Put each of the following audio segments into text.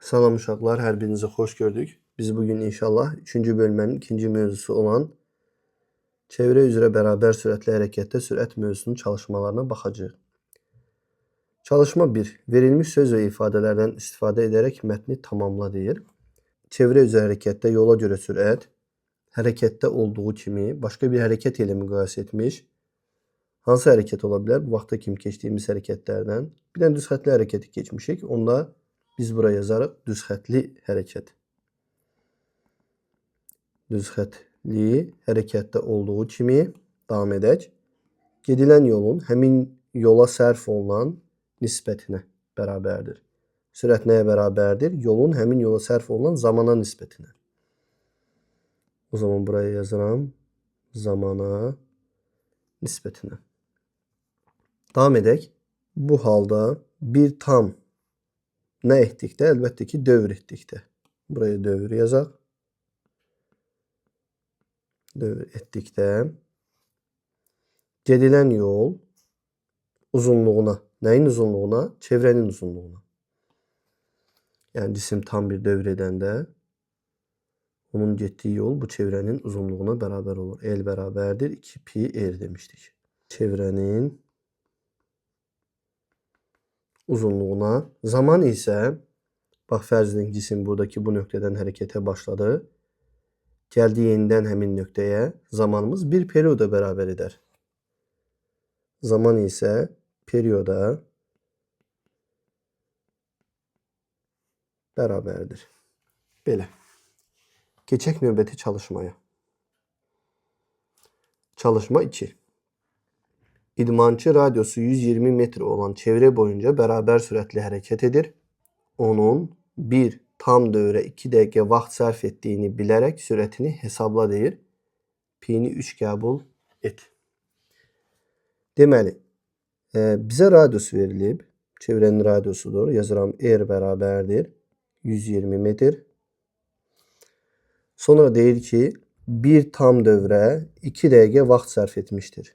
Salam uşaqlar, hər birinizi xoş gördük. Biz bugün inşallah 3-cü bölmənin 2-ci mövzusu olan çevrə üzrə bərabər sürətli hərəkətdə sürət mövzusunun çalışmalarına baxacağıq. Çalışma 1. Verilmiş söz və ifadələrdən istifadə edərək mətni tamamla deyir. Çevrə üzrə hərəkətdə yola görə sürət, hərəkətdə olduğu kimi başqa bir hərəkət ilə müqayisə etmiş. Hansı hərəkət ola bilər? Bu vaxta kimi keçdiyimiz hərəkətlərdən. Bir dənə düz xətli hərəkəti keçmişik. Onda biz buraya yazarıq düz xətli hərəkət. Düz xətli hərəkətdə olduğu kimi davam edək. Gedilən yolun həmin yola sərf olunan nisbətinə bərabərdir. Sürət nəyə bərabərdir? Yolun həmin yola sərf olunan zamana nisbətinə. O zaman buraya yazıram. Zamana nisbətinə. Davam edək. Bu halda bir tam nə etdikdə? Əlbəttə ki, dövr etdikdə. Buraya dövr yazaq. Dövr etdikdə gedilən yol uzunluğuna, nəyin uzunluğuna? Çevrənin uzunluğuna. Yəni cisim tam bir dövr edəndə onun getdiyi yol bu çevrənin uzunluğuna bərabər olur. L bərabərdir 2pi r demişdik. Çevrənin uzunluğuna. Zaman isə, bax fərz edin cisim buradakı bu nöqtədən hərəkətə başladı. Gəldi yenidən həmin nöqtəyə. Zamanımız bir perioda bərabər edər. Zaman isə perioda bərabərdir. Belə. Keçək növbəti çalışmaya. Çalışma 2. İdmançı radiosu 120 metr olan çevrə boyunca bərabər sürətli hərəkət edir. Onun bir tam dövrə 2 dəqiqə vaxt sərf etdiyini bilərək sürətini hesabla deyir. Pi'ni 3 qəbul et. Deməli, bizə radiosu verilib. Çevrənin radiosudur. Yazıram R bərabərdir 120 metr. Sonra deyir ki, bir tam dövrə 2 dəqiqə vaxt sərf etmişdir.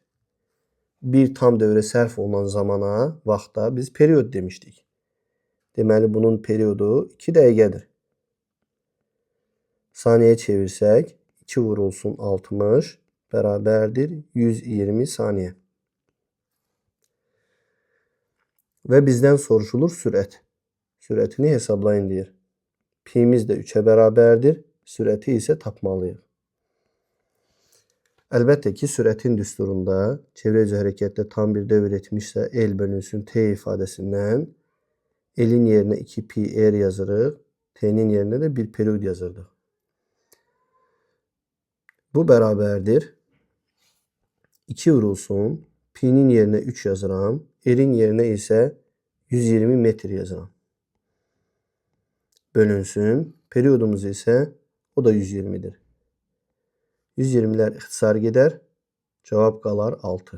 Bir tam dövrə sərf olunan zamana, vaxta biz period demişdik. Deməli, bunun periodu 2 dəqiqədir. Saniyə çevirsək, 2 vurulsun 60 bərabərdir 120 saniyə. Və bizdən soruşulur sürət. Sürətini hesablayın deyir. Pi'miz də 3'ə bərabərdir. Sürəti isə tapmalıyıq. Əlbəttə ki, sürətin düsturunda çevrə üzrə hərəkətdə tam bir dövr etmişsə L bölünsün T ifadəsindən L'in yerinə 2pi r yazırıq. T'nin yerinə də bir period yazırdıq. Bu bərabərdir. 2 vurulsun. Pi'nin yerinə 3 yazıram. R'in yerinə isə 120 metr yazıram. Bölünsün. Periodumuz isə o da 120'dir. 120'lər ixtisar gedər. Cavab qalar 6.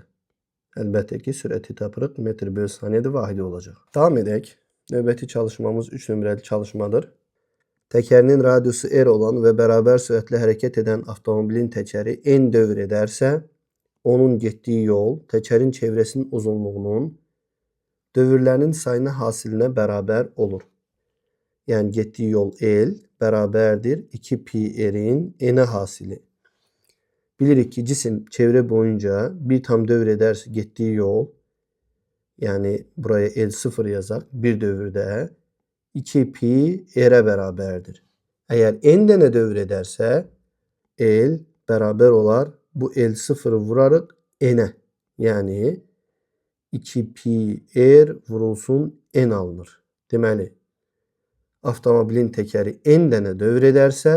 Əlbəttə ki, sürəti tapırıq. Metr bölü saniyədə vahidi olacaq. Davam edək. Növbəti çalışmamız 3 nömrəli çalışmadır. Təkərinin radiosu R olan və bərabər sürətli hərəkət edən avtomobilin təkəri N dövr edərsə, onun getdiyi yol təkərin çevrəsinin uzunluğunun dövrlərinin sayına hasilinə bərabər olur. Yəni getdiyi yol L bərabərdir 2pi r'in n'ə hasili. Bilirik ki, cisim çevrə boyunca bir tam dövr edərsə getdiyi yol, yəni buraya L0 yazaq, bir dövrdə 2pi r'ə bərabərdir. Əgər n dənə dövr edərsə, L bərabər olar, bu L0'ı vurarıq n'ə. Yəni 2pi r vurulsun n alınır. Deməli, avtomobilin təkəri n dənə dövr edərsə,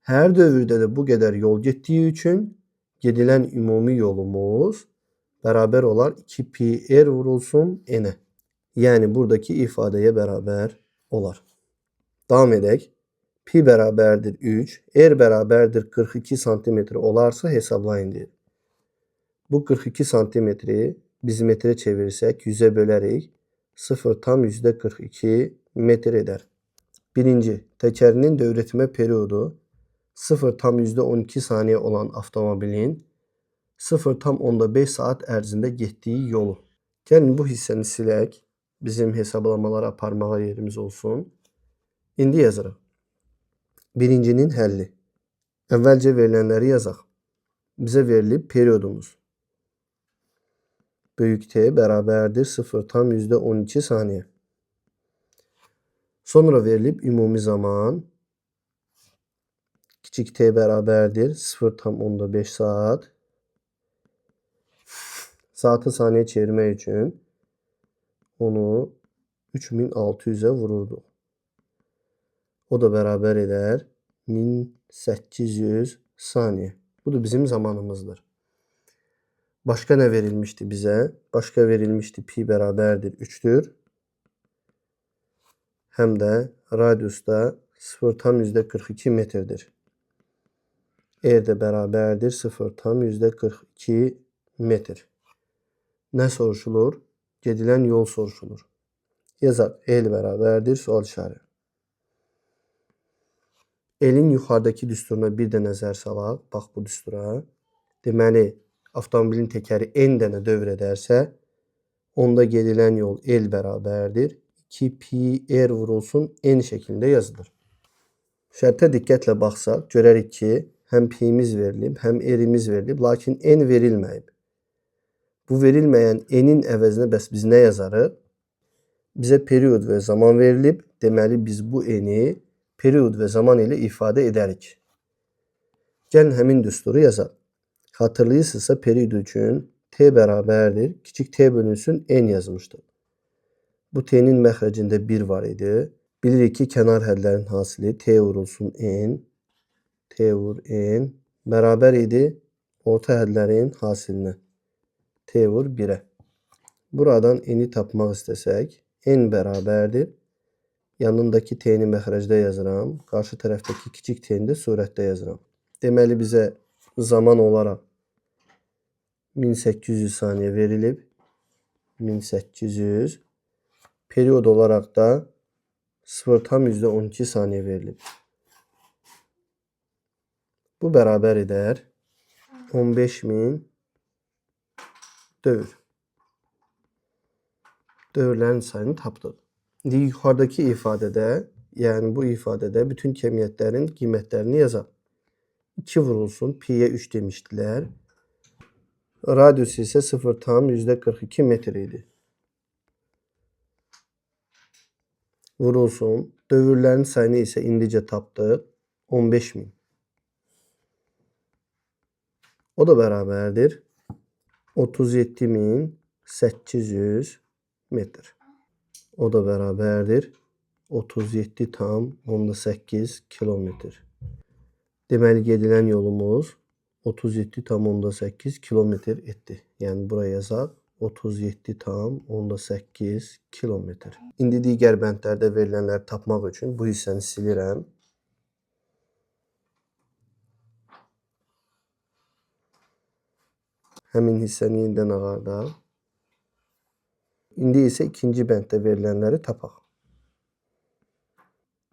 hər dövrdə də bu qədər yol getdiyi üçün gedilən ümumi yolumuz bərabər olar 2pi r vurulsun n'ə. Yəni buradakı ifadəyə bərabər olar. Davam edək. Pi bərabərdir 3, r bərabərdir 42 cm olarsa hesablayın deyir. Bu 42 cm biz metrə çevirsək 100'ə bölərik. 0,42 metr edər. Birinci, təkərinin dövr etmə periodu 0,12 saniyə olan avtomobilin 0,5 saat ərzində getdiyi yolu. Gəlin bu hissəni silək. Bizim hesablamalar aparmağa yerimiz olsun. İndi yazırıq. Birincinin həlli. Əvvəlcə verilənləri yazaq. Bizə verilib periodumuz. Böyük T bərabərdir 0,12 saniyə. Sonra verilib ümumi zaman. Kiçik T bərabərdir 0,5 saat. Saatı saniyə çevirmək üçün onu 3600'e vururduq. O da bərabər edər 1800 saniyə. Bu da bizim zamanımızdır. Başqa nə verilmişdi bizə? Başqa verilmişdi pi bərabərdir 3'dür. Həm də radiusda 0,42 metrdir. R də bərabərdir 0,42 metr. Nə soruşulur? Gedilən yol soruşulur. Yazaq. L bərabərdir sual işarəti. L'in yuxarıdakı düsturuna bir də nəzər salaq. Bax bu düstura. Deməli, avtomobilin təkəri n dənə dövr edərsə, onda gedilən yol L bərabərdir 2 pi r vurulsun n şəklində yazılır. Şərtə diqqətlə baxsaq, görərik ki, həm pi'miz verilib, həm r'imiz verilib, lakin n verilməyib. Bu verilməyən n'in əvəzinə bəs biz nə yazarıq? Bizə period və zaman verilib. Deməli, biz bu n'i period və zaman ilə ifadə edərik. Gəlin həmin düsturu yazaq. Xatırlayırsınızsa period üçün t bərabərdir. Kiçik t bölünsün n yazmışdıq. Bu t'nin məxrəcində 1 var idi. Bilirik ki, kənar hədlərin hasili t vurulsun n, t vur n bərabər idi orta hədlərin hasilinə. T vur 1'e. Buradan n'i tapmaq istəsək, n bərabərdir. Yanındakı t'ni məxrəcdə yazıram. Qarşı tərəfdəki kiçik t'ni də surətdə yazıram. Deməli, bizə zaman olaraq 1800 saniyə verilib. 1800. Period olaraq da 0,12 saniyə verilib. Bu bərabər edər 15000 dövr. Dövrlərin sayını tapdıq. İndi yuxarıdakı ifadədə, yəni bu ifadədə bütün kəmiyyətlərin qiymətlərini yazaq. 2 vurulsun, pi'yə 3 demişdilər. Radius isə 0,42 metr idi. Vurulsun. Dövrlərin sayını isə indicə tapdıq. 15000. O da bərabərdir 37800 metr. O da bərabərdir 37,8 kilometr. Deməli, gedilən yolumuz 37,8 kilometr etdi. Yəni, buraya yazaq 37,8 kilometr. İndi digər bəndlərdə verilənləri tapmaq üçün bu hissəni silirəm. Həmin hissəni yenidən ağardaq. İndi isə ikinci bənddə verilənləri tapaq.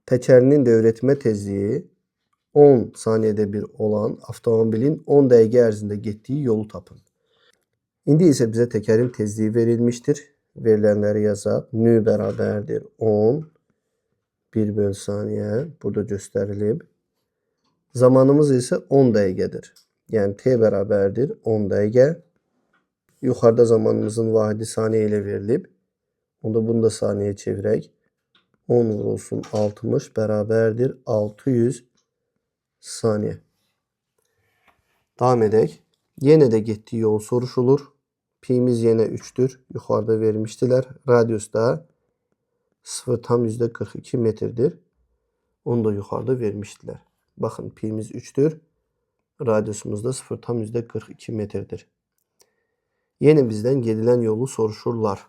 Təkərinin dövrətmə tezliyi 10 saniyədə bir olan avtomobilin 10 dəqiqə ərzində getdiyi yolu tapın. İndi isə bizə təkərin tezliyi verilmişdir. Verilənləri yazaq. Nü bərabərdir 10. 1 böl saniyə. Burada göstərilib. Zamanımız isə 10 dəqiqədir. Yəni t bərabərdir 10 dəqiqə. Yuxarıda zamanımızın vahidi saniyə ilə verilib. Onda bunu da saniyəyə çevirək. 10 vurulsun 60 bərabərdir 600 saniyə. Davam edək. Yenə də getdiyi yol soruşulur. Pi'miz yenə 3'dür. Yuxarıda vermişdilər. Radius da 0,42 metrdir. Onu da yuxarıda vermişdilər. Baxın, pi'miz 3'dür. Radiusumuz da 0,42 metrdir. Yenə bizdən gedilən yolu soruşurlar.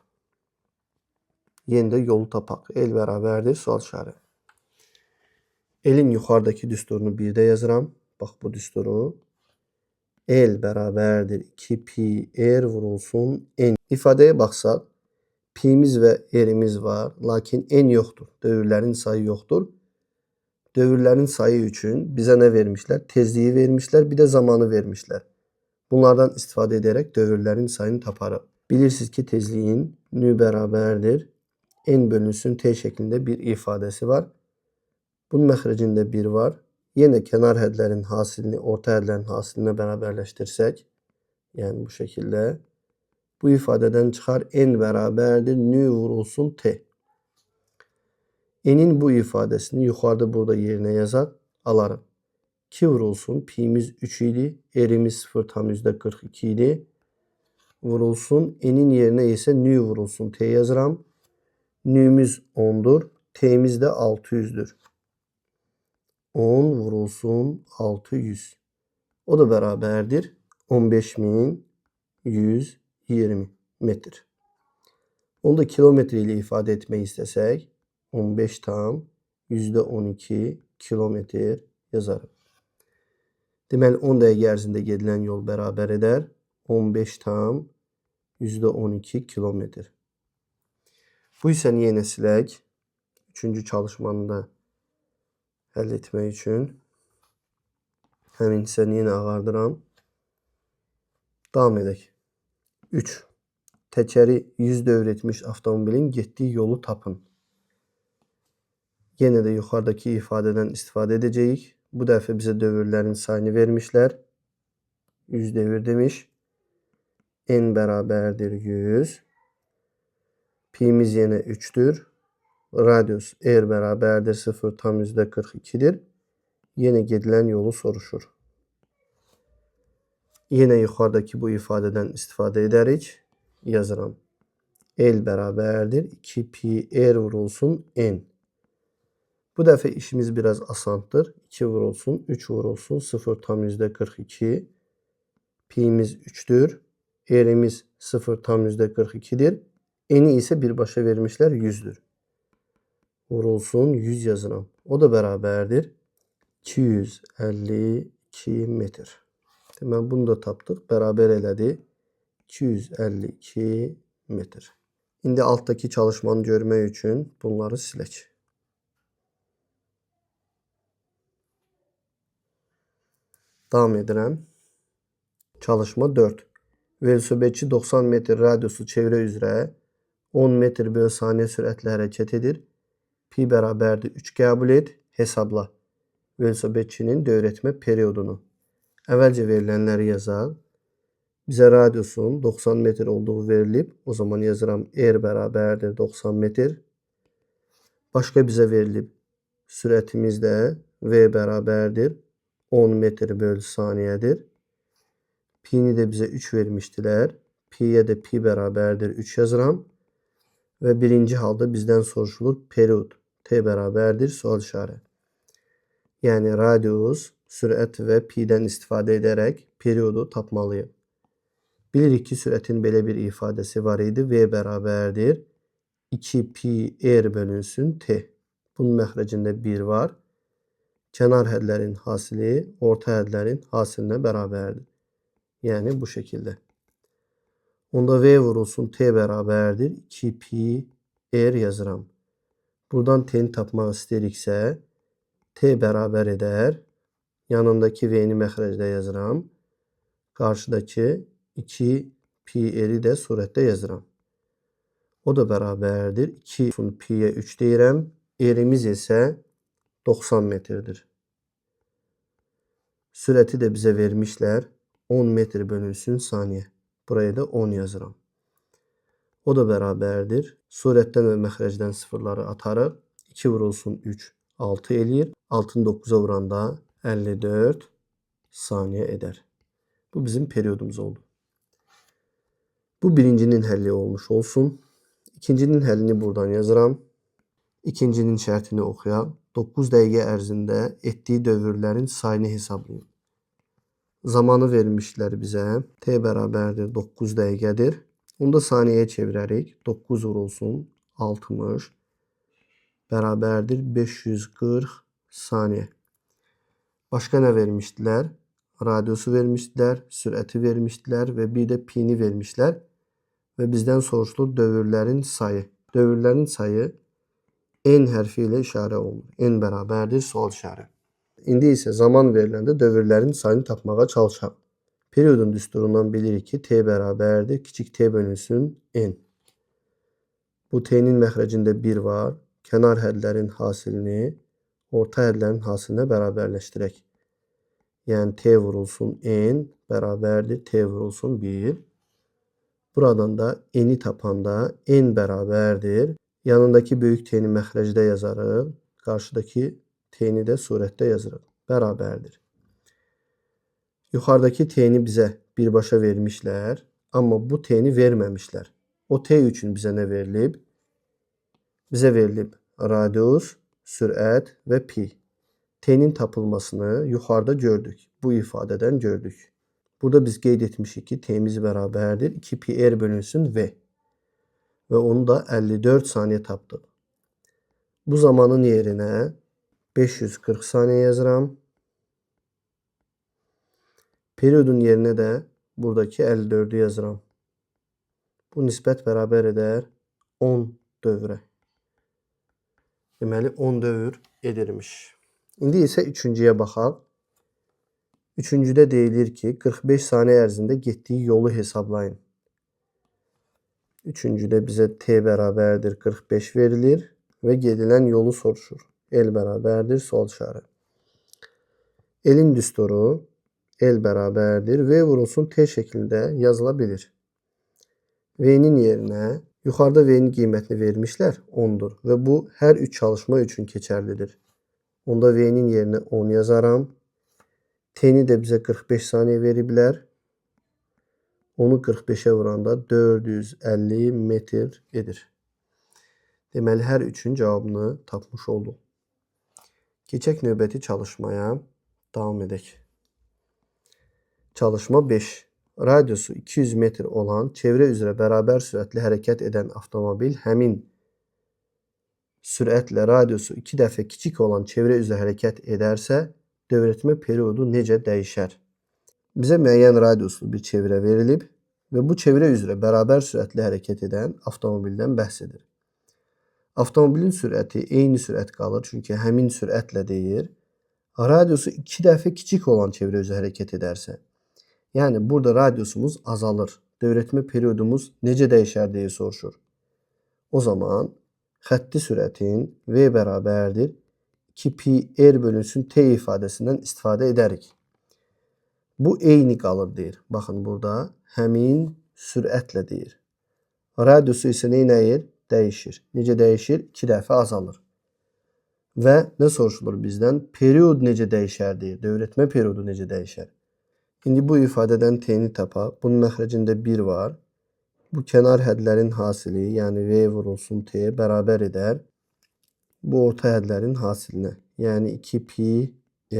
Yenə də yolu tapaq. L bərabərdir sual işarəti. L'in yuxarıdakı düsturunu 1'də yazıram. Bax bu düsturu. L bərabərdir 2 pi r vurulsun n. İfadəyə baxsaq, pi'miz və r'imiz var, lakin n yoxdur. Dövrlərin sayı yoxdur. Dövrlərin sayı üçün bizə nə vermişlər? Tezliyi vermişlər, bir də zamanı vermişlər. Bunlardan istifadə edərək dövrlərin sayını taparıq. Bilirsiniz ki, tezliyin nü bərabərdir n bölünsün t şəklində bir ifadəsi var. Bunun məxrəcində 1 var. Yenə kənar hədlərin hasilini orta hədlərin hasilinə bərabərləşdirsək, yəni bu şəkildə, bu ifadədən çıxar n bərabərdir nü vurulsun t. N'in bu ifadəsini yuxarıda burada yerinə yazaq, alarım. 2 vurulsun pi'miz 3 idi, r'imiz 0,42 idi. Vurulsun n'in yerinə isə nü vurulsun t yazıram. Nü'miz 10'dur, t'miz də 600'dür. 10 vurulsun 600. O da bərabərdir 15.120 metr. Onu da kilometre ilə ifadə etmək istəsək, 15 tam %12 kilometr yazarım. Deməli 10 dəqiqə ərzində gedilən yol bərabər edər 15 tam %12 kilometr. Bu hissəni yenə silək. Üçüncü çalışmanı da həll etmək üçün həmin hissəni yenə ağardıram. Davam edək. 3. Təkəri 100 dövr etmiş avtomobilin getdiyi yolu tapın. Yenə də yuxarıdakı ifadədən istifadə edəcəyik. Bu dəfə bizə dövrlərin sayını vermişlər. 100 dövr demiş. N bərabərdir 100. Pi'miz yenə 3'dür. Radius r bərabərdir 0,42'dir. Yenə gedilən yolu soruşur. Yenə yuxarıdakı bu ifadədən istifadə edərik. Yazıram. L bərabərdir 2pi r vurulsun n. Bu dəfə işimiz biraz asandır. 2 vurulsun, 3 vurulsun 0,42. Pi'miz 3'dür. R'imiz 0,42'dir. N'i isə birbaşa vermişlər 100'dür. Vurulsun 100 yazıram. O da bərabərdir 252 metr. Deməli bunu da tapdıq. Bərabər elədi 252 metr. İndi altdakı çalışmanı görmək üçün bunları silək. Davam edirəm. Çalışma 4. Velosipedçi 90 metr radiusu çevrə üzrə 10 metr bölü saniyə sürətlə hərəkət edir. Pi bərabərdir 3 qəbul et, hesabla. Velosipedçinin dövrətmə periodunu. Əvvəlcə verilənləri yazaq. Bizə radiusun 90 metr olduğu verilib. O zaman yazıram r bərabərdir 90 metr. Başqa bizə verilib. Sürətimiz də v bərabərdir 10 metr bölü saniyədir. Pi'ni də bizə 3 vermişdilər. Pi'yə də pi bərabərdir 3 yazıram. Və birinci halda bizdən soruşulur period. T bərabərdir sual işarəti. Yəni radius, sürət və pi'dən istifadə edərək periodu tapmalıyıq. Bilirik ki, sürətin belə bir ifadəsi var idi. V bərabərdir 2pi r bölünsün t. Bunun məxrəcində 1 var. Kənar hədlərin hasili orta hədlərin hasilinə bərabərdir. Yəni bu şəkildə. Onda v vurulsun t bərabərdir 2pi r yazıram. Buradan t'ni tapmaq istəyiriksə t bərabər edər. Yanındakı v'ni məxrəcdə yazıram. Qarşıdakı 2pi r'i də surətdə yazıram. O da bərabərdir 2 pi'yə 3 deyirəm. R'imiz isə 90 metrdir. Sürəti də bizə vermişlər. 10 metr bölünsün saniyə. Buraya da 10 yazıram. O da bərabərdir. Surətdən və məxrəcdən sıfırları atarıq. 2 vurulsun 3, 6 eləyir. 6'ını 9'a vuranda 54 saniyə edər. Bu bizim periodumuz oldu. Bu birincinin həlli olmuş olsun. İkincinin həllini buradan yazıram. İkincinin şərtini oxuyaq. 9 dəqiqə ərzində etdiyi dövrlərin sayını hesablayın. Zamanı vermişlər bizə. T bərabərdir 9 dəqiqədir. Onu da saniyəyə çevirərik. 9 vurulsun 60 bərabərdir 540 saniyə. Başqa nə vermişdilər? Radiusu vermişdilər, sürəti vermişdilər və bir də pi'ni vermişlər. Və bizdən soruşulur dövrlərin sayı. Dövrlərin sayı n hərfi ilə işarə olunur. N bərabərdir sual işarəti. İndi isə zaman veriləndə dövrlərin sayını tapmağa çalışaq. Periodun düsturundan bilirik ki, t bərabərdir kiçik t bölünsün n. Bu t'nin məxrəcində 1 var. Kənar hədlərin hasilini orta hədlərin hasilinə bərabərləşdirək. Yəni t vurulsun n bərabərdir t vurulsun 1. Buradan da n'i tapanda n bərabərdir. Yanındakı böyük t'ni məxrəcdə yazarıq. Qarşıdakı t'ni də surətdə yazırıq. Bərabərdir. Yuxarıdakı t'ni bizə birbaşa vermişlər. Amma bu t'ni verməmişlər. O t üçün bizə nə verilib? Bizə verilib radius, sürət və pi. T'nin tapılmasını yuxarıda gördük. Bu ifadədən gördük. Burada biz qeyd etmişik ki, t'miz bərabərdir 2 pi r bölünsün v. Və onu da 54 saniyə tapdıq. Bu zamanın yerinə 540 saniyə yazıram. Periodun yerinə də buradakı 54'ü yazıram. Bu nisbət bərabər edər 10 dövrə. Deməli 10 dövr edirmiş. İndi isə üçüncüyə baxaq. Üçüncüdə deyilir ki, 45 saniyə ərzində getdiyi yolu hesablayın. Üçüncüdə bizə t bərabərdir 45 verilir və gedilən yolu soruşur. L bərabərdir sol işarə. L'in düsturu L bərabərdir v vurulsun t şəklində yazıla bilir. V'nin yerinə yuxarıda v'nin qiymətini vermişlər 10'dur və bu hər 3 çalışma üçün keçərlidir. Onda v'nin yerinə 10 yazaram. T'ni də bizə 45 saniyə veriblər. Onu 45'e vuranda 450 metr edir. Deməli hər üçün cavabını tapmış olduq. Keçək növbəti çalışmaya. Davam edək. Çalışma 5. Radiusu 200 metr olan çevrə üzrə bərabər sürətli hərəkət edən avtomobil həmin sürətlə radiusu 2 dəfə kiçik olan çevrə üzrə hərəkət edərsə, dövrətmə periodu necə dəyişər? Bizə müəyyən radiuslu bir çevrə verilib və bu çevrə üzrə bərabər sürətli hərəkət edən avtomobildən bəhs edir. Avtomobilin sürəti eyni sürət qalır, çünki həmin sürətlə deyir. Radiusu 2 dəfə kiçik olan çevrə üzrə hərəkət edərsə, yəni burada radiusumuz azalır. Dövrətmə periodumuz necə dəyişər deyə soruşur. O zaman xətti sürətin v bərabərdir 2 pi r bölünsün t ifadəsindən istifadə edərik. Bu eyni qalır deyir. Baxın burada həmin sürətlə deyir. Radiusu isə nəyir? Dəyişir. Necə dəyişir? 2 dəfə azalır. Və nə soruşulur bizdən? Period necə dəyişər deyir. Dövrətmə periodu necə dəyişər? İndi bu ifadədən t'ni tapaq. Bunun məxrəcində 1 var. Bu kənar hədlərin hasili, yəni v vurulsun t bərabər edər bu orta hədlərin hasilinə, yəni 2 pi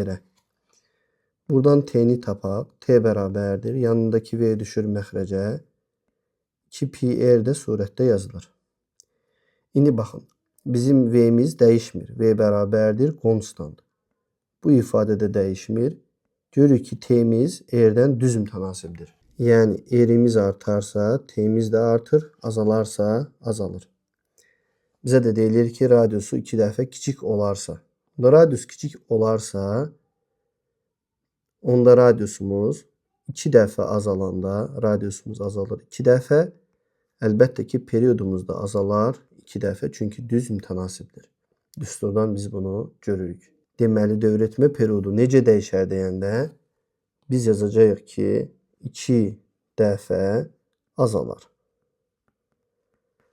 r-ə. Buradan t'ni tapaq. T bərabərdir. Yanındakı v düşür məxrəcə. 2 pi r də surətdə yazılır. İndi baxın. Bizim v'miz dəyişmir. V bərabərdir konstant. Bu ifadədə dəyişmir. Görürük ki, t'miz r'dən düz mütənasibdir. Yəni r'imiz artarsa, t'miz də artır, azalarsa azalır. Bizə də deyilir ki, radiusu 2 dəfə kiçik olarsa. Radius kiçik olarsa, onda radiusumuz 2 dəfə azalanda, radiusumuz azalır 2 dəfə. Əlbəttə ki, periodumuz da azalar 2 dəfə, çünki düz mütənasibdir. Düsturdan biz bunu görürük. Deməli, dövrətmə periodu necə dəyişər deyəndə, biz yazacağıq ki, 2 dəfə azalar.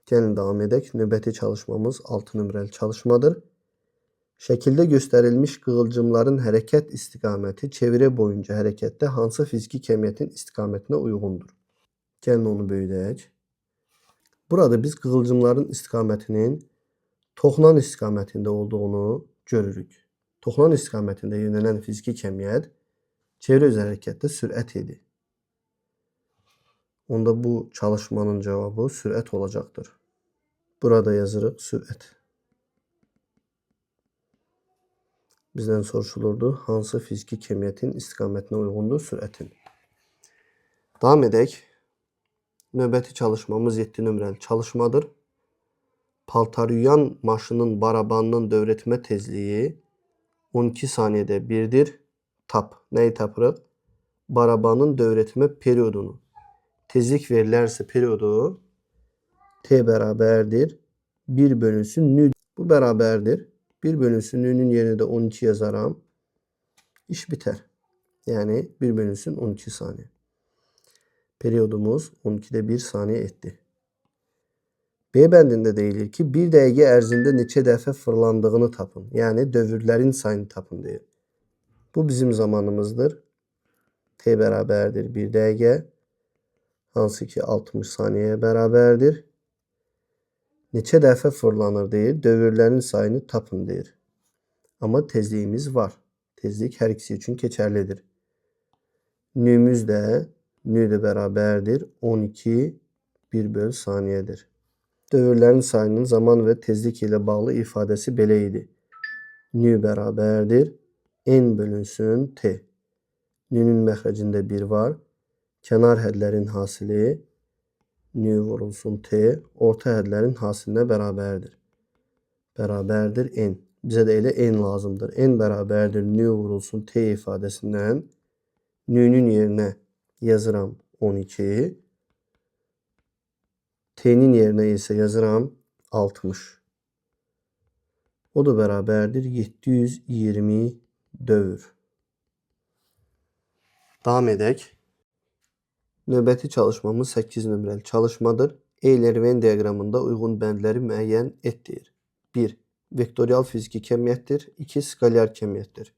Gəlin davam edək. Növbəti çalışmamız 6 nömrəli çalışmadır. Şəkildə göstərilmiş qığılcımların hərəkət istiqaməti çevrə boyunca hərəkətdə hansı fiziki kəmiyyətin istiqamətinə uyğundur? Gəlin onu böyüdək. Burada biz qığılcımların istiqamətinin toxunan istiqamətində olduğunu görürük. Toxunan istiqamətində yönələn fiziki kəmiyyət çevrə üzrə hərəkətdə sürət idi. Onda bu çalışmanın cavabı sürət olacaqdır. Burada yazırıq sürət. Bizdən soruşulurdu, hansı fiziki kəmiyyətin istiqamətinə uyğundur sürətin. Davam edək. Növbəti çalışmamız 7 nömrəli çalışmadır. Paltaryuyan maşının barabanının dövrətmə tezliyi 12 saniyədə 1'dir. Tap. Nəyi tapırıq? Barabanın dövrətmə periodunu. Tezlik verilərsə periodu t bərabərdir 1 bölünsün nü. Bu bərabərdir 1 bölünsün n'nin yerine de 12 yazaram. İş biter. Yani 1 bölünsün 12 saniye. Periyodumuz 12'de 1 saniye etdi. B bəndində deyilir ki, bir dəqiqə ərzində neçə dəfə fırlandığını tapın. Yəni dövrlərin sayını tapın deyir. Bu bizim zamanımızdır. T bərabərdir 1 dəqiqə. Hansı ki 60 saniyəyə bərabərdir. Neçə dəfə fırlanır deyir. Dövrlərin sayını tapın deyir. Amma tezliyimiz var. Tezlik hər ikisi üçün keçərlidir. Nümüz də nü də bərabərdir. 12 1 böl saniyədir. Dövrlərin sayının zaman və tezlik ilə bağlı ifadəsi belə idi. Nü bərabərdir. N bölünsün T. Nünün məxrəcində 1 var. Kənar hədlərin hasili nü vurulsun T. Orta hədlərin hasilinə bərabərdir. Bərabərdir N. Bizə də elə N lazımdır. N bərabərdir nü vurulsun T ifadəsindən nünün yerinə yazıram 12. T'nin yerine ise yazıram 60. O da bərabərdir 720 dövr. Davam edək. Növbəti çalışmamız 8 nömrəli çalışmadır. Euler Venn diaqramında uyğun bəndləri müəyyən et deyir. 1. Vektorial fiziki kəmiyyətdir. 2. Skalyar kəmiyyətdir.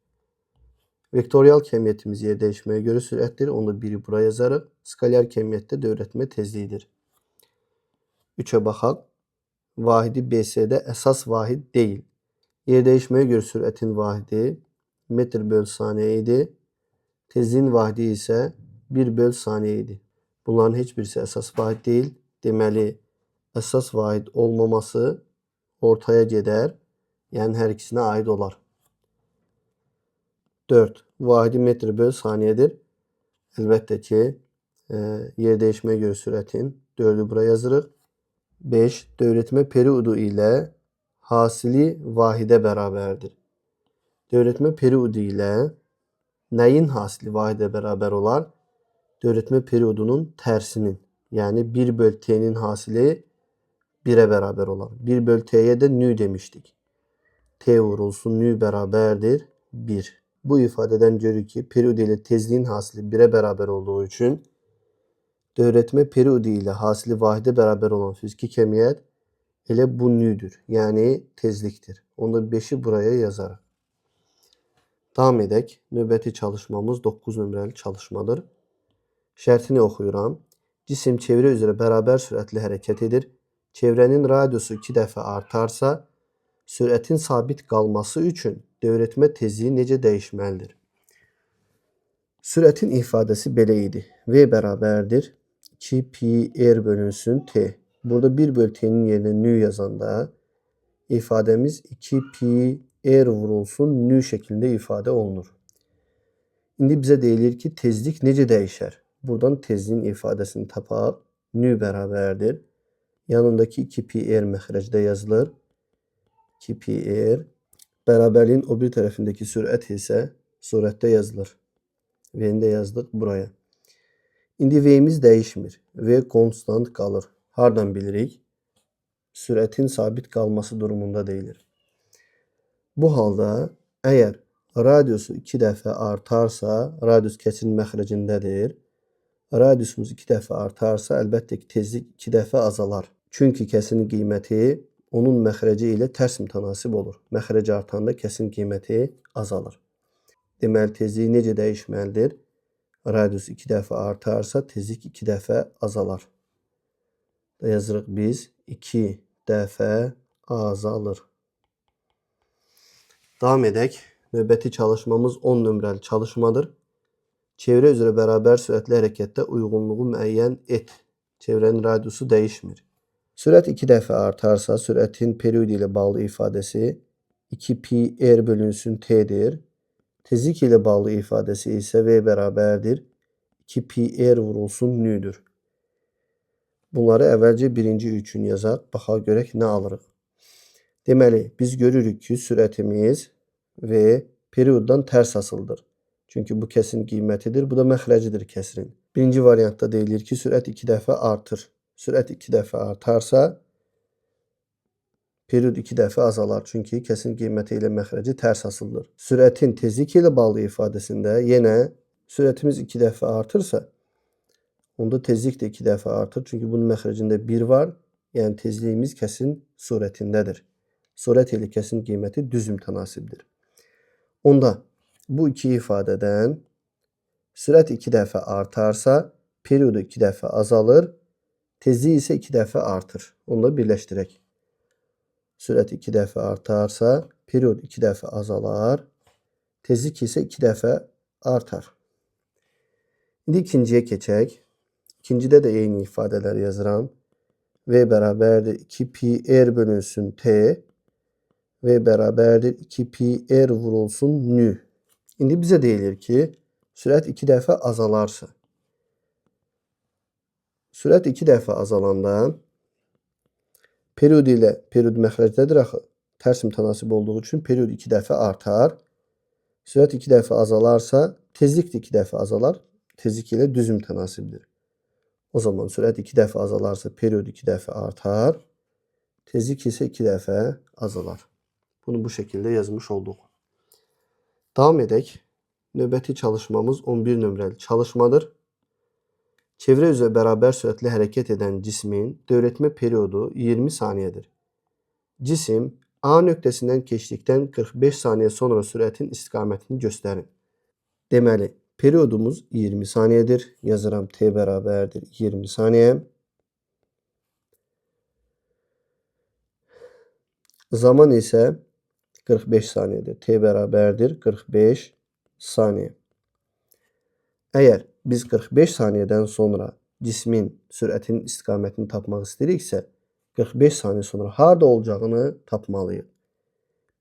Vektorial kəmiyyətimiz yer dəyişməyə görə sürətdir. Onu da 1'i buraya yazarıq. Skalyar kəmiyyətdə dövrətmə tezliyidir. 3'e baxaq. Vahidi BS'də əsas vahid deyil. Yer dəyişməyə görə sürətin vahidi metr böl saniyə idi. Tezliyin vahidi isə 1 böl saniyə idi. Bunların heç birisi əsas vahid deyil. Deməli, əsas vahid olmaması ortaya gedər. Yəni hər ikisinə aid olar. 4. Vahidi metr böl saniyədir. Əlbəttə ki, yer dəyişməyə görə sürətin 4'ü buraya yazırıq. 5. Dövrətmə periodu ilə hasili vahidə bərabərdir. Dövrətmə periodu ilə nəyin hasili vahidə bərabər olar? Dövrətmə periodunun tərsinin. Yəni 1 böl T'nin hasili 1'ə bərabər olar. 1 böl T'yə də nü demişdik. T vurulsun nü bərabərdir 1. Bu ifadədən görürük ki, periodu ilə tezliyin hasili 1'ə bərabər olduğu üçün dövrətmə periodu ilə hasili vahidə bərabər olan fiziki kəmiyyət elə bu nüdür. Yəni tezlikdir. Onda 5'i buraya yazarıq. Davam edək. Növbəti çalışmamız 9 nömrəli çalışmadır. Şərtini oxuyuram. Cisim çevrə üzrə bərabər sürətli hərəkət edir. Çevrənin radiusu 2 dəfə artarsa, sürətin sabit qalması üçün dövrətmə tezliyi necə dəyişməlidir? Sürətin ifadəsi belə idi. V bərabərdir 2 pi r bölünsün T. Burada 1 böl T'nin yerine nü yazanda ifadəmiz 2 pi r vurulsun nü şəklində ifadə olunur. İndi bizə deyilir ki, tezlik necə dəyişər? Buradan tezliyin ifadəsini tapaq. Nü bərabərdir. Yanındakı 2 pi r məxrəcdə yazılır. 2 pi r. Bərabərliyin o bir tərəfindəki sürət isə surətdə yazılır. V'ni də yazdıq buraya. İndi V'miz dəyişmir. V konstant qalır. Hardan bilirik? Sürətin sabit qalması durumunda deyilir. Bu halda əgər radiusu 2 dəfə artarsa, radius kəsirin məxrəcindədir. Radiusumuz 2 dəfə artarsa, əlbəttə ki, tezlik 2 dəfə azalar. Çünki kəsirin qiyməti onun məxrəci ilə tərs mütənasib olur. Məxrəc artanda kəsin qiyməti azalır. Deməli, tezliyi necə dəyişməlidir? Radius 2 dəfə artarsa, tezlik 2 dəfə azalar. Yazırıq biz 2 dəfə azalır. Davam edək. Növbəti çalışmamız 10 nömrəli çalışmadır. Çevrə üzrə bərabər sürətli hərəkətdə uyğunluğu müəyyən et. Çevrənin radiusu dəyişmir. Sürət 2 dəfə artarsa, sürətin periodu ilə bağlı ifadəsi 2 pi r bölünsün T'dir. Tezlik ilə bağlı ifadəsi isə V bərabərdir 2 pi r vurulsun nüdür. Bunları əvvəlcə birinci üçün yazaq. Baxaq görək nə alırıq. Deməli, biz görürük ki, sürətimiz V perioddan tərs asıldır. Çünki bu kəsin qiymətidir. Bu da məxrəcidir kəsirin. Birinci variantda deyilir ki, sürət 2 dəfə artır. Sürət 2 dəfə artarsa, Period 2 dəfə azalar. Çünki kəsin qiyməti ilə məxrəci tərs asılıdır. Sürətin tezlik ilə bağlı ifadəsində yenə sürətimiz 2 dəfə artırsa, onda tezlik də 2 dəfə artır. Çünki bunun məxrəcində 1 var. Yəni tezliyimiz kəsin surətindədir. Surət ilə kəsin qiyməti düz mütənasibdir. Onda bu iki ifadədən sürət 2 dəfə artarsa, periodu 2 dəfə azalır, tezlik isə 2 dəfə artır. Onu da birləşdirək. Sürət 2 dəfə artarsa, period 2 dəfə azalar, tezlik isə 2 dəfə artar. İndi ikinciyə keçək. İkincidə də eyni ifadələr yazıram. V bərabərdir 2pi r bölünsün t. V bərabərdir 2pi r vurulsun nü. İndi bizə deyilir ki, sürət 2 dəfə azalarsa. Sürət 2 dəfə azalanda period ilə period məxrəcdədir axı. Tərs mütənasib olduğu üçün period 2 dəfə artar. Sürət 2 dəfə azalarsa, tezlik də 2 dəfə azalar. Tezlik ilə düz mütənasibdir. O zaman sürət 2 dəfə azalarsa, period 2 dəfə artar. Tezlik isə 2 dəfə azalar. Bunu bu şəkildə yazmış olduq. Davam edək. Növbəti çalışmamız 11 nömrəli çalışmadır. Çevrə üzrə bərabər sürətlə hərəkət edən cismin dövrətmə periodu 20 saniyədir. Cisim A nöqtəsindən keçdikdən 45 saniyə sonra sürətin istiqamətini göstərin. Deməli, periodumuz 20 saniyədir. Yazıram T bərabərdir 20 saniyə. Zaman isə 45 saniyədir. T bərabərdir 45 saniyə. Əgər biz 45 saniyədən sonra cismin sürətinin istiqamətini tapmaq istəyiriksə, 45 saniyə sonra harda olacağını tapmalıyıq.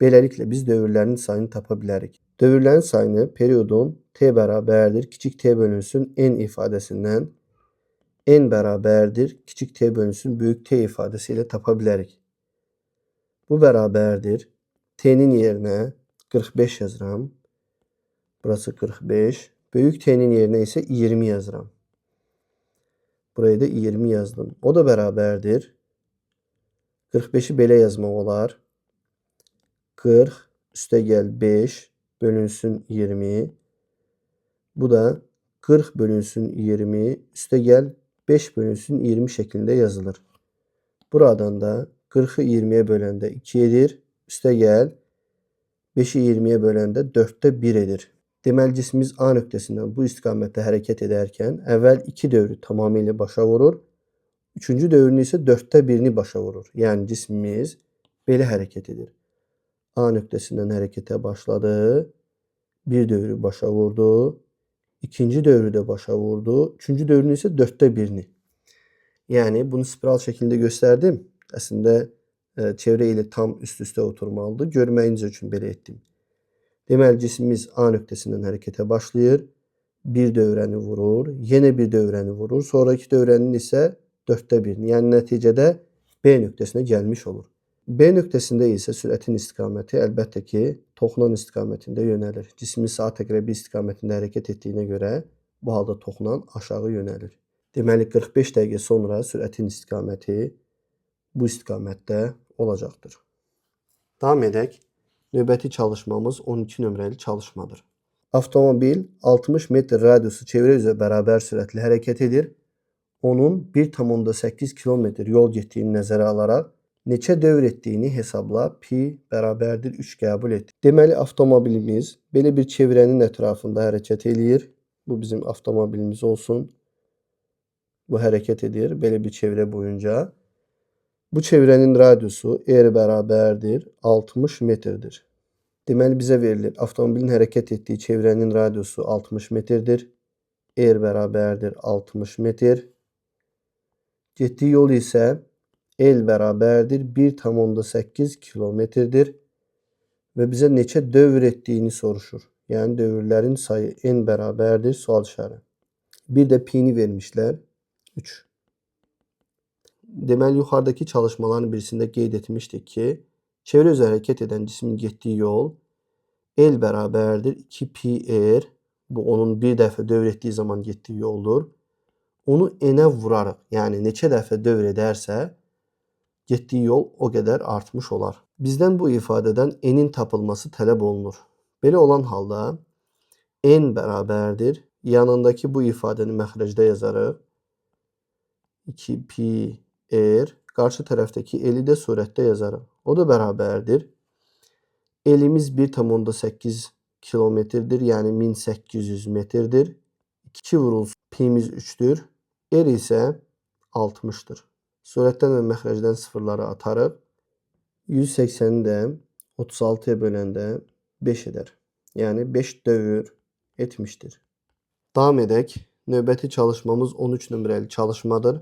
Beləliklə biz dövrlərin sayını tapa bilərik. Dövrlərin sayını periodun T bərabərdir kiçik T bölünsün N ifadəsindən N bərabərdir kiçik T bölünsün böyük T ifadəsi ilə tapa bilərik. Bu bərabərdir. T'nin yerinə 45 yazıram. Burası 45. Böyük T'nin yerinə isə 20 yazıram. Buraya da 20 yazdım. O da bərabərdir. 45'i belə yazmaq olar. 40 üstəgəl 5 bölünsün 20. Bu da 40 bölünsün 20 üstəgəl 5 bölünsün 20 şəklində yazılır. Buradan da 40'ı 20'ye böləndə 2 edir. Üstəgəl 5'i 20'ye böləndə 4'də 1 edir. Deməli, cismimiz A nöqtəsindən bu istiqamətdə hərəkət edərkən əvvəl 2 dövrü tamamilə başa vurur. 3-cü dövrünü isə 4'də 1'ini başa vurur. Yəni cismimiz belə hərəkət edir. A nöqtəsindən hərəkətə başladı. Bir dövrü başa vurdu. İkinci dövrü də başa vurdu. Üçüncü dövrünü isə 4'də 1'ini. Yəni bunu spiral şəklində göstərdim. Əslində çevrə ilə tam üst-üstə oturmalıdır. Görməyiniz üçün belə etdim. Deməli, cismimiz A nöqtəsindən hərəkətə başlayır. Bir dövrəni vurur. Yenə bir dövrəni vurur. Sonraki dövrənin isə 4'də 1'ini. Yəni nəticədə B nöqtəsinə gəlmiş olur. B nöqtəsində isə sürətin istiqaməti əlbəttə ki, toxunan istiqamətində yönəlir. Cismimiz saat əqrəbi istiqamətində hərəkət etdiyinə görə bu halda toxunan aşağı yönəlir. Deməli, 45 dəqiqə sonra sürətin istiqaməti bu istiqamətdə olacaqdır. Davam edək. Növbəti çalışmamız 12 nömrəli çalışmadır. Avtomobil 60 metr radiusu çevrə üzrə bərabər sürətlə hərəkət edir. Onun 1,8 km yol getdiyini nəzərə alaraq neçə dövr etdiyini hesabla pi bərabərdir 3 qəbul etdik. Deməli, avtomobilimiz belə bir çevrənin ətrafında hərəkət edir. Bu bizim avtomobilimiz olsun. Bu hərəkət edir belə bir çevrə boyunca. Bu çevrənin radiusu R bərabərdir 60 metrdir. Deməli, bizə verilir. Avtomobilin hərəkət etdiyi çevrənin radiusu 60 metrdir. R bərabərdir 60 metr. Getdiyi yol isə L bərabərdir 1,8 kilometrdir. Və bizə neçə dövr etdiyini soruşur. Yəni dövrlərin sayı N bərabərdir sual işarəti. Bir də pi-ni vermişlər. 3. Deməli, yuxarıdakı çalışmaların birisində qeyd etmişdik ki, çevrə üzrə hərəkət edən cismin getdiyi yol L bərabərdir 2pi-r. Bu, onun bir dəfə dövr etdiyi zaman getdiyi yoldur. Onu N-ə vurarıq. Yəni, neçə dəfə dövr edərsə, getdiyi yol o qədər artmış olar. Bizdən bu ifadədən n-in tapılması tələb olunur. Belə olan halda n bərabərdir. Yanındakı bu ifadəni məxrəcdə yazarıq. 2pi r. Qarşı tərəfdəki l-i də surətdə yazarıq. O da bərabərdir. L-imiz 1,8 kilometrdir, yəni 1800 metrdir. 2 vurulsun pi-miz 3'dür. R isə 60'dır. Surətdən və məxrəcdən sıfırları atarıq. 180'i də 36'ya böləndə 5 edər. Yəni 5 dövr etmişdir. Davam edək. Növbəti çalışmamız 13 nömrəli çalışmadır.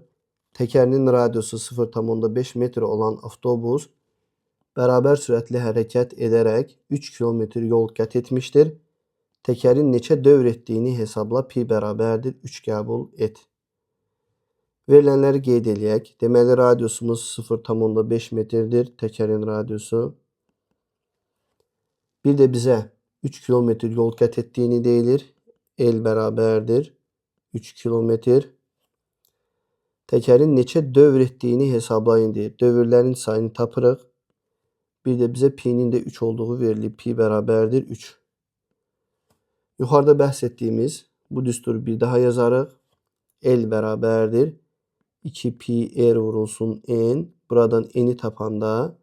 Təkərinin radiusu 0,5 metr olan avtobus bərabər sürətli hərəkət edərək 3 kilometr yol qət etmişdir. Təkərin neçə dövr etdiyini hesabla, pi bərabərdir 3 qəbul et. Verilənləri qeyd eləyək. Deməli, radiusumuz 0,5 metrdir. Təkərin radiusu. Bir də bizə 3 kilometr yol qət etdiyini deyilir. L bərabərdir 3 kilometr. Təkərin neçə dövr etdiyini hesablayın deyir. Dövrlərin sayını tapırıq. Bir də bizə pi-nin də 3 olduğu verilib. Pi bərabərdir 3. Yuxarıda bəhs etdiyimiz bu düsturu bir daha yazarıq. L bərabərdir 2pi r vurulsun n. Buradan n-i tapanda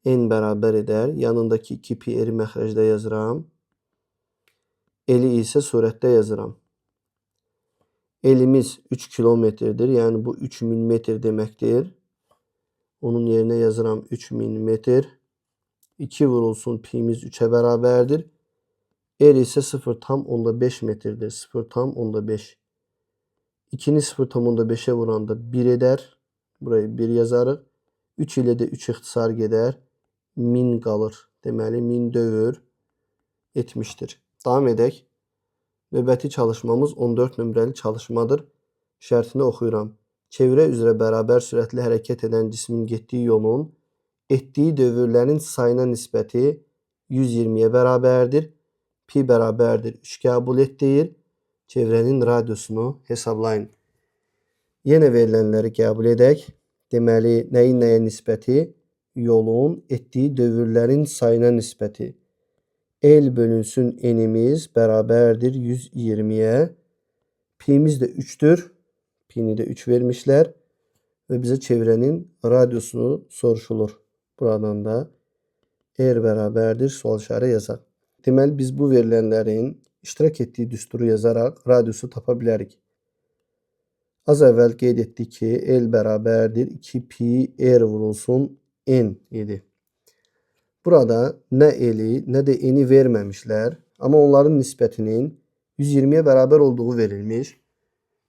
n bərabər edər. Yanındakı 2pi r-i məxrəcdə yazıram. L-i isə surətdə yazıram. L-imiz 3 kilometrdir. Yəni bu 3000 metr deməkdir. Onun yerinə yazıram 3000 metr. 2 vurulsun pi-miz 3'ə bərabərdir. R isə 0,5 metrdir. 0,5. 2'ni 0,5'e vuranda 1 edər. Burayı 1 yazarıq. 3 ilə də 3 ixtisar gedər. 1000 qalır. Deməli 1000 dövr etmişdir. Davam edək. Növbəti çalışmamız 14 nömrəli çalışmadır. Şərtini oxuyuram. Çevrə üzrə bərabər sürətli hərəkət edən cismin getdiyi yolun etdiyi dövrlərin sayına nisbəti 120'ye bərabərdir. Pi bərabərdir 3 qəbul et deyir. Çevrənin radiusunu hesablayın. Yenə verilənləri qəbul edək. Deməli, nəyin nəyə nisbəti? Yolun etdiyi dövrlərin sayına nisbəti. L bölünsün n-imiz bərabərdir 120'ye. Pi-miz də 3'dür. Pi-ni də 3 vermişlər. Və bizə çevrənin radiusunu soruşulur. Buradan da r bərabərdir sual işarə yazaq. Deməli, biz bu verilənlərin iştirak etdiyi düsturu yazaraq radiusu tapa bilərik. Az əvvəl qeyd etdik ki, L bərabərdir 2pi r vurulsun n idi. Burada nə L-i, nə də n-i verməmişlər. Amma onların nisbətinin 120'ye bərabər olduğu verilmiş.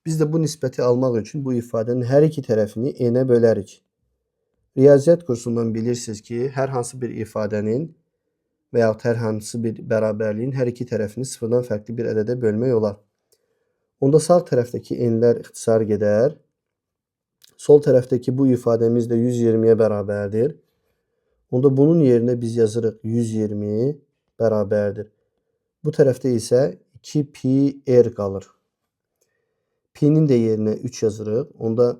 Biz də bu nisbəti almaq üçün bu ifadənin hər iki tərəfini n-ə bölərik. Riyaziyyat kursundan bilirsiniz ki, hər hansı bir ifadənin və yaxud hər hansı bir bərabərliyin hər iki tərəfini sıfırdan fərqli bir ədədə bölmək olar. Onda sağ tərəfdəki n-lər ixtisar gedər. Sol tərəfdəki bu ifadəmiz də 120'ye bərabərdir. Onda bunun yerinə biz yazırıq 120 bərabərdir. Bu tərəfdə isə 2pi r qalır. Pi-nin də yerinə 3 yazırıq. Onda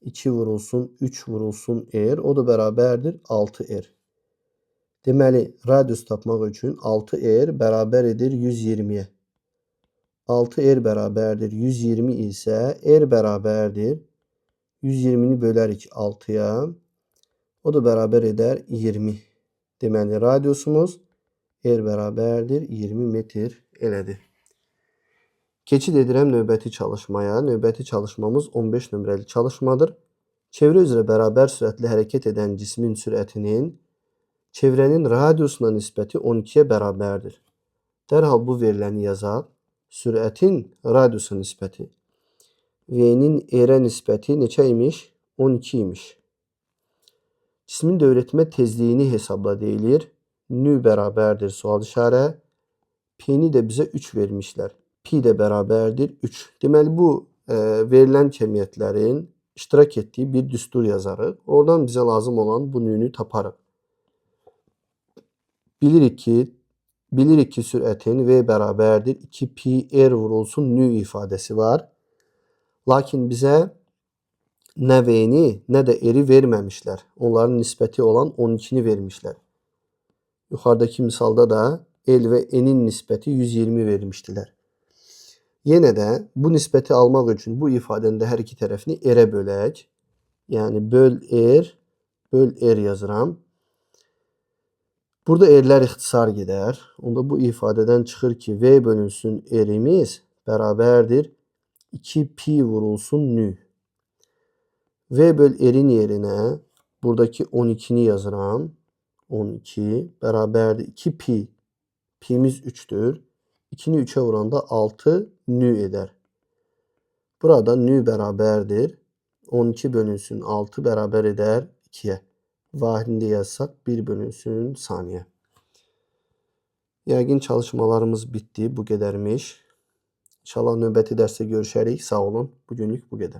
2 vurulsun 3 vurulsun r. O da bərabərdir 6r. Deməli, radius tapmaq üçün 6r bərabər edir 120'ye. 6r bərabərdir 120 isə r bərabərdir 120'ni bölərik 6'ya. O da bərabər edər 20. Deməli, radiusumuz r bərabərdir 20 metr elədi. Keçid edirəm növbəti çalışmaya. Növbəti çalışmamız 15 nömrəli çalışmadır. Çevrə üzrə bərabər sürətli hərəkət edən cismin sürətinin çevrənin radiusuna nisbəti 12'ye bərabərdir. Dərhal bu veriləni yazaq. Sürətin radiusa nisbəti. V-nin r-ə nisbəti neçə imiş? 12 imiş. Cismin dövrətmə tezliyini hesabla deyilir. Nü bərabərdir sual işarə. P-ni də bizə 3 vermişlər. Pi də bərabərdir 3. Deməli, bu verilən kəmiyyətlərin iştirak etdiyi bir düstur yazarıq. Oradan bizə lazım olan bu nünü taparıq. Bilirik ki sürətin V bərabərdir 2pi r vurulsun nü ifadəsi var. Lakin bizə nə V-ni, nə də R-i verməmişlər. Onların nisbəti olan 12-ni vermişlər. Yuxarıdakı misalda da L və N-in nisbəti 120 vermişdilər. Yenə də bu nisbəti almaq üçün bu ifadənin də hər iki tərəfini R-ə bölək. Yəni böl R yazıram. Burada R-lər ixtisar gedər. Onda bu ifadədən çıxır ki, V bölünsün R-imiz bərabərdir 2pi vurulsun nü. V böl R-in yerinə buradakı 12-ni yazıram. 12 bərabərdir 2pi. Pi'miz 3'tür. 2'ni 3'e vuranda 6 nü eder. Burada nü bərabərdir 12 bölünsün 6 bərabər edər 2'ye. Vahidində yazsaq 1 bölünsün saniye. Yəqin çalışmalarımız bitdi. Bu qədərmiş. İnşallah növbəti dərsdə görüşərik. Sağ olun. Bugünlük bu qədər.